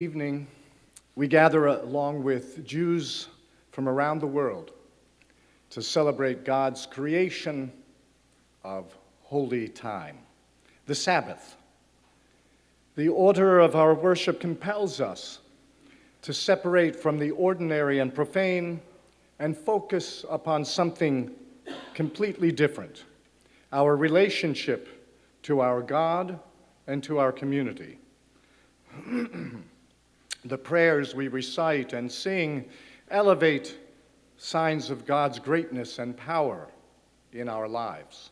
Evening, we gather along with Jews from around the world to celebrate God's creation of holy time, the Sabbath. The order of our worship compels us to separate from the ordinary and profane and focus upon something completely different, our relationship to our God and to our community. The prayers we recite and sing elevate signs of God's greatness and power in our lives.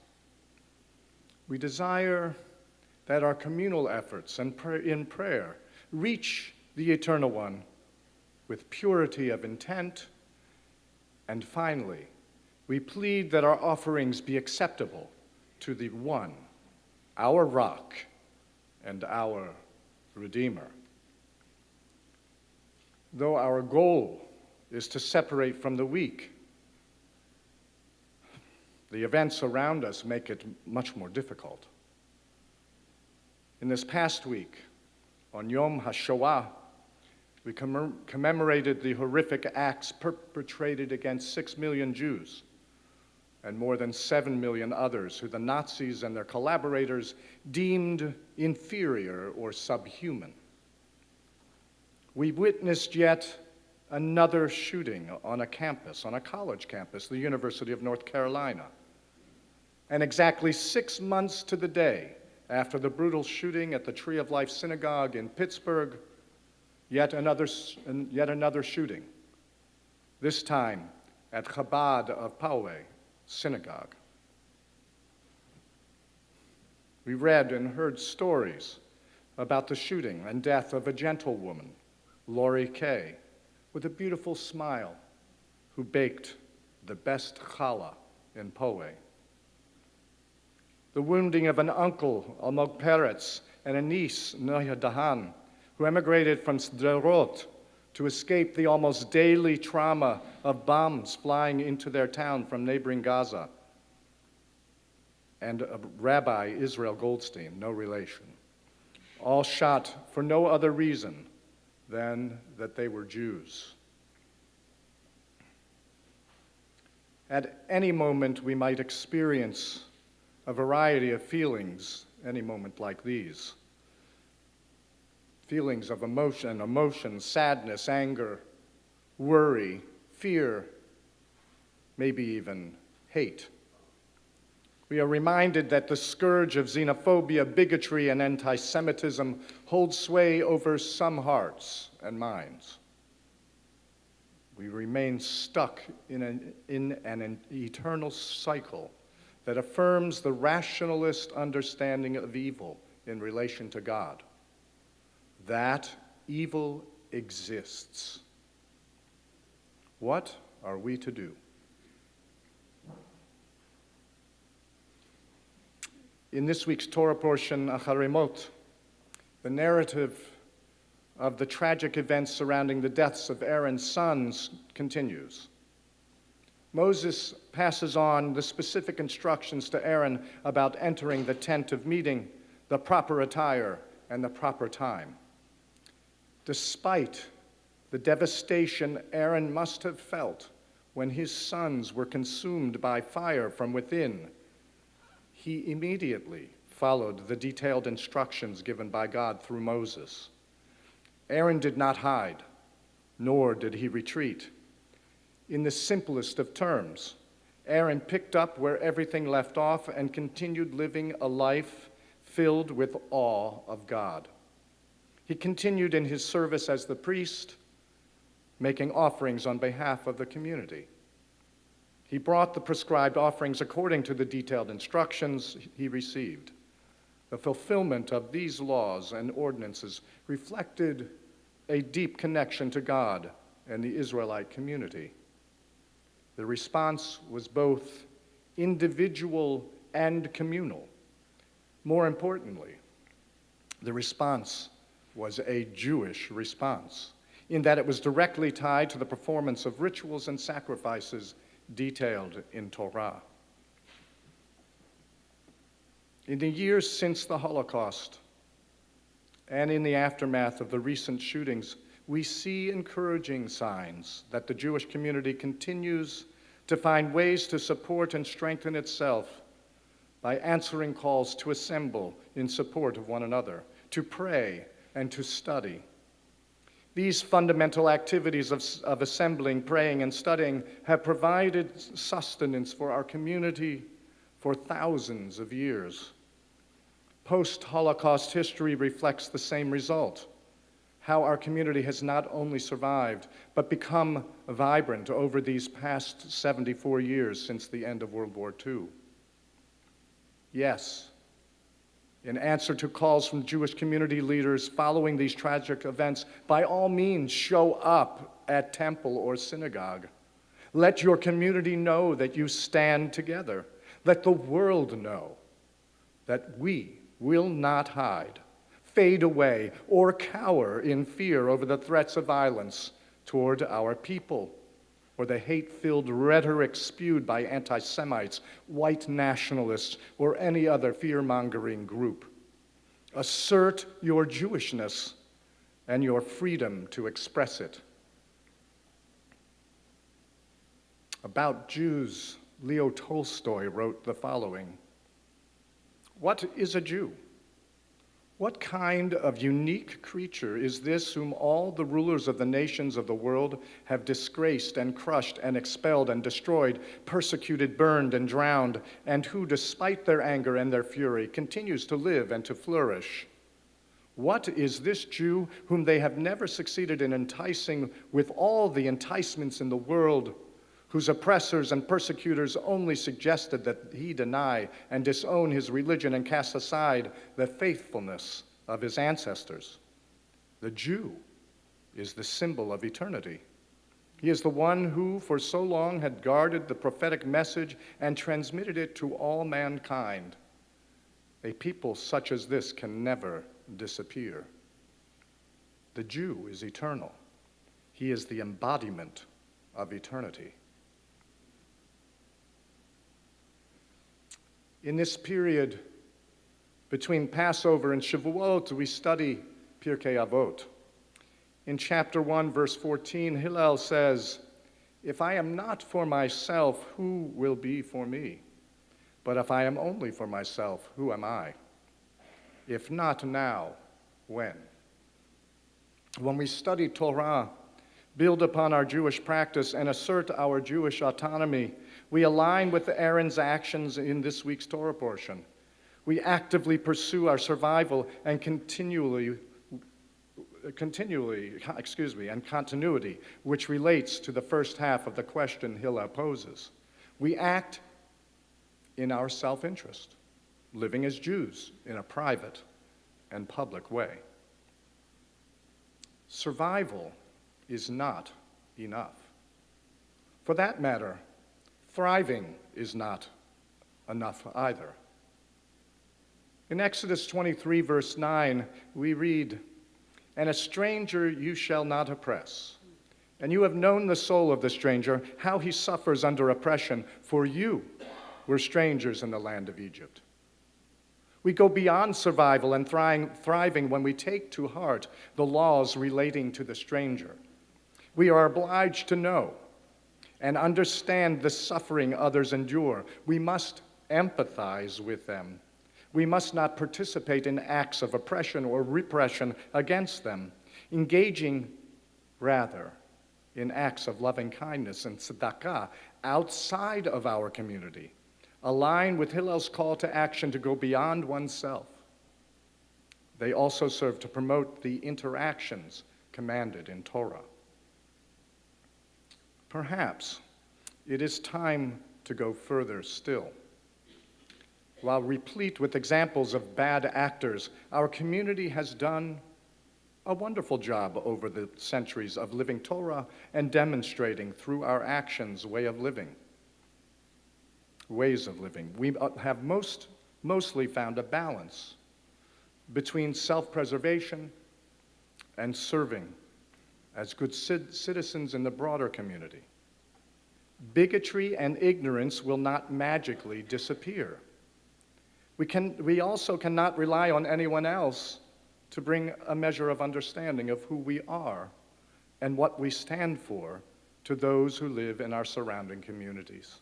We desire that our communal efforts in prayer reach the Eternal One with purity of intent. And finally, we plead that our offerings be acceptable to the One, our Rock and our Redeemer. Though our goal is to separate from the weak, the events around us make it much more difficult. In this past week, on Yom HaShoah, we commemorated the horrific acts perpetrated against 6 million Jews and more than 7 million others who the Nazis and their collaborators deemed inferior or subhuman. We witnessed yet another shooting on a campus, on a college campus, the University of North Carolina. And exactly 6 months to the day after the brutal shooting at the Tree of Life Synagogue in Pittsburgh, yet another shooting, this time at Chabad of Poway Synagogue. We read and heard stories about the shooting and death of a gentlewoman, Lori Kay, with a beautiful smile, who baked the best challah in Poway. The wounding of an uncle, Almog Peretz, and a niece, Noya Dahan, who emigrated from Sderot to escape the almost daily trauma of bombs flying into their town from neighboring Gaza. And Rabbi Israel Goldstein, no relation, all shot for no other reason than that they were Jews. At any moment, we might experience a variety of feelings, any moment like these. Feelings of emotion, sadness, anger, worry, fear, maybe even hate. We are reminded that the scourge of xenophobia, bigotry, and anti-Semitism holds sway over some hearts and minds. We remain stuck in an eternal cycle that affirms the rationalist understanding of evil in relation to God. That evil exists. What are we to do? In this week's Torah portion, Acharemot, the narrative of the tragic events surrounding the deaths of Aaron's sons continues. Moses passes on the specific instructions to Aaron about entering the tent of meeting, the proper attire, and the proper time. Despite the devastation Aaron must have felt when his sons were consumed by fire from within, he immediately followed the detailed instructions given by God through Moses. Aaron did not hide, nor did he retreat. In the simplest of terms, Aaron picked up where everything left off and continued living a life filled with awe of God. He continued in his service as the priest, making offerings on behalf of the community. He brought the prescribed offerings according to the detailed instructions he received. The fulfillment of these laws and ordinances reflected a deep connection to God and the Israelite community. The response was both individual and communal. More importantly, the response was a Jewish response, in that it was directly tied to the performance of rituals and sacrifices detailed in Torah. In the years since the Holocaust, and in the aftermath of the recent shootings, we see encouraging signs that the Jewish community continues to find ways to support and strengthen itself by answering calls to assemble in support of one another, to pray and to study. These fundamental activities of assembling, praying, and studying have provided sustenance for our community for thousands of years. Post-Holocaust history reflects the same result, how our community has not only survived, but become vibrant over these past 74 years since the end of World War II. Yes, in answer to calls from Jewish community leaders following these tragic events, by all means, show up at temple or synagogue. Let your community know that you stand together. Let the world know that we will not hide, fade away, or cower in fear over the threats of violence toward our people, or the hate-filled rhetoric spewed by anti-Semites, white nationalists, or any other fear-mongering group. Assert your Jewishness and your freedom to express it. About Jews, Leo Tolstoy wrote the following: "What is a Jew? What kind of unique creature is this whom all the rulers of the nations of the world have disgraced and crushed and expelled and destroyed, persecuted, burned, and drowned, and who, despite their anger and their fury, continues to live and to flourish? What is this Jew whom they have never succeeded in enticing with all the enticements in the world, whose oppressors and persecutors only suggested that he deny and disown his religion and cast aside the faithfulness of his ancestors? The Jew is the symbol of eternity. He is the one who for so long had guarded the prophetic message and transmitted it to all mankind. A people such as this can never disappear. The Jew is eternal. He is the embodiment of eternity." In this period between Passover and Shavuot, we study Pirkei Avot. In chapter 1, verse 14, Hillel says, "If I am not for myself, who will be for me? But if I am only for myself, who am I? If not now, when?" When we study Torah, build upon our Jewish practice, and assert our Jewish autonomy, we align with Aaron's actions in this week's Torah portion. We actively pursue our survival and continuity, which relates to the first half of the question Hillel poses. We act in our self-interest, living as Jews in a private and public way. Survival is not enough. For that matter, thriving is not enough either. In Exodus 23, verse 9, we read, "And a stranger you shall not oppress. And you have known the soul of the stranger, how he suffers under oppression, for you were strangers in the land of Egypt." We go beyond survival and thriving when we take to heart the laws relating to the stranger. We are obliged to know and understand the suffering others endure. We must empathize with them. We must not participate in acts of oppression or repression against them, engaging rather in acts of loving kindness and tzedakah outside of our community. Align with Hillel's call to action to go beyond oneself. They also serve to promote the interactions commanded in Torah. Perhaps it is time to go further still. While replete with examples of bad actors, our community has done a wonderful job over the centuries of living Torah and demonstrating through our actions ways of living. We have mostly found a balance between self-preservation and serving as good citizens in the broader community. Bigotry and ignorance will not magically disappear. We also cannot rely on anyone else to bring a measure of understanding of who we are and what we stand for to those who live in our surrounding communities.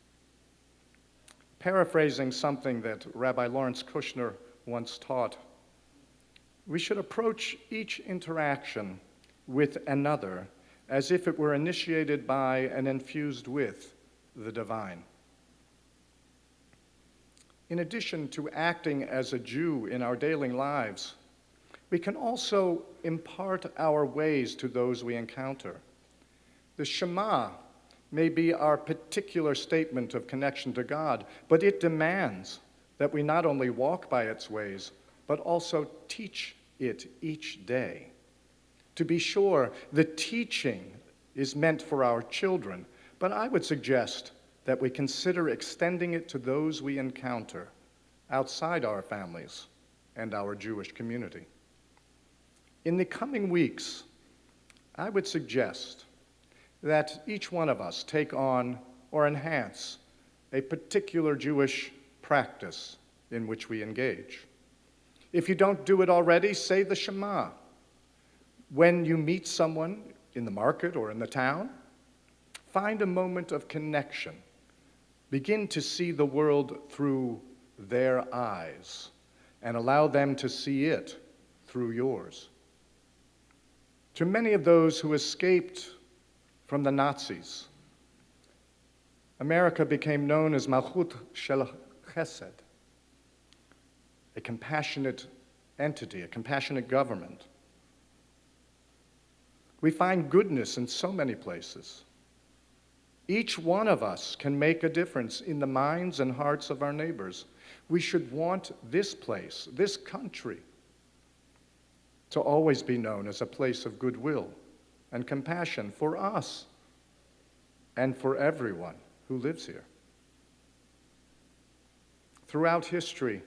Paraphrasing something that Rabbi Lawrence Kushner once taught, we should approach each interaction with another as if it were initiated by and infused with the divine. In addition to acting as a Jew in our daily lives, we can also impart our ways to those we encounter. The Shema may be our particular statement of connection to God, but it demands that we not only walk by its ways, but also teach it each day. To be sure, the teaching is meant for our children, but I would suggest that we consider extending it to those we encounter outside our families and our Jewish community. In the coming weeks, I would suggest that each one of us take on or enhance a particular Jewish practice in which we engage. If you don't do it already, say the Shema. When you meet someone in the market or in the town, find a moment of connection. Begin to see the world through their eyes and allow them to see it through yours. To many of those who escaped from the Nazis, America became known as Malchut Shel Chesed, a compassionate entity, a compassionate government. We find goodness in so many places. Each one of us can make a difference in the minds and hearts of our neighbors. We should want this place, this country, to always be known as a place of goodwill and compassion for us and for everyone who lives here. Throughout history,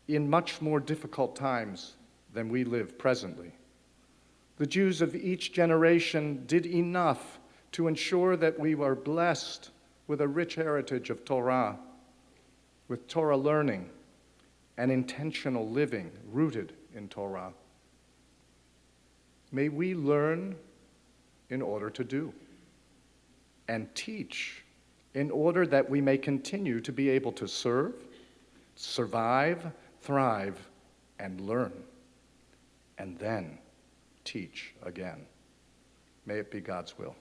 in much more difficult times than we live presently, the Jews of each generation did enough to ensure that we were blessed with a rich heritage of Torah, with Torah learning and intentional living rooted in Torah. May we learn in order to do, and teach in order that we may continue to be able to serve, survive, thrive, and learn, and then teach again. May it be God's will.